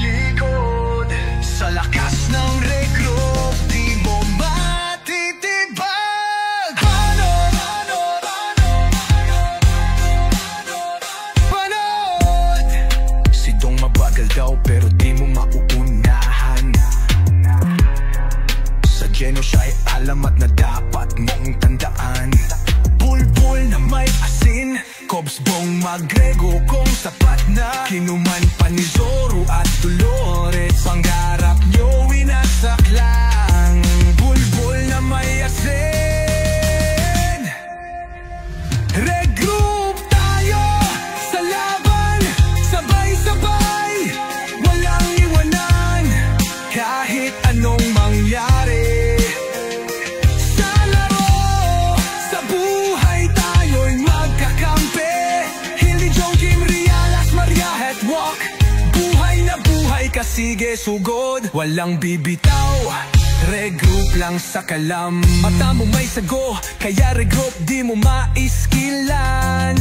likod. Sa lakas ng regroup, di mo matitibag. Panood! Sidong mabagal daw pero di mo mauunahan. Sa Geno siya'y alamat na dapat mong tandaan. Bulbul na may asin, Cobs Bong Magrego kung sapat na. Kinuman pa ni Zoro at Dolores, pangarap nyo winasaklang. Bulbul na may asin. Regroup tayo sa laban, sabay-sabay, walang iwanan, kahit anong mangyari. Sa laro, sa buhay tayo'y magkakampi. Hilly Joe, Jim, Rialas, Maria, Headwalk. Buhay na buhay ka, sige sugod, walang bibitaw. Regroup lang sa kalam, mata mo may sago, kaya regroup di mo maiskilan.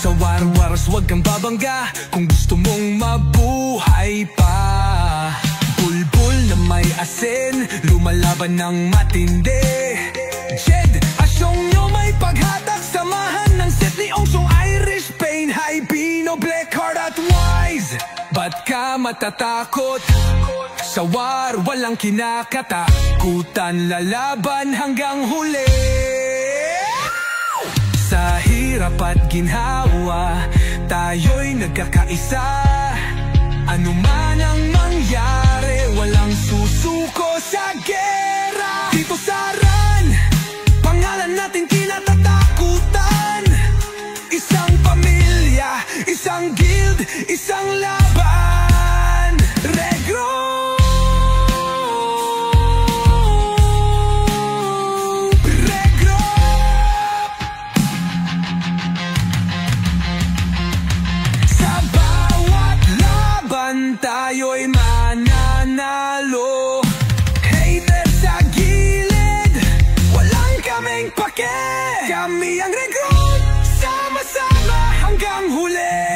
Sa war-wars wag kang babangga kung gusto mong mabuhay pa. Bulbul na may asin, lumalaban ng matindi. Jed, asyong nyo may paghatak, samahan ng set ni Ongsong, Irish Pain, High Bino, Blackheart at Wise. Ba't ka matatakot? Sa war, walang kinakatakutan, lalaban hanggang huli. Sa hirap at ginhawa, tayo'y nagkakaisa. Ano man ang mangyari, walang susuko sa gera. Dito sa RAN, pangalan natin kinatatakutan. Isang pamilya, isang guild, isang laban. Regroup! Tayo'y mananalo. Hater sa gilid, walang kaming pake. Kami ang regroup, sama-sama hanggang huli.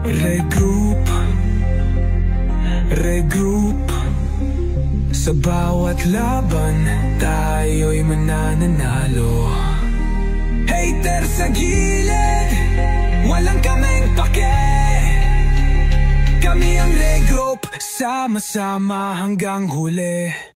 Regroup, regroup. Sa bawat laban, tayo'y mananalo. Hater sa gilid, walang kaming pake. Kami ang regroup, sama-sama hanggang huli.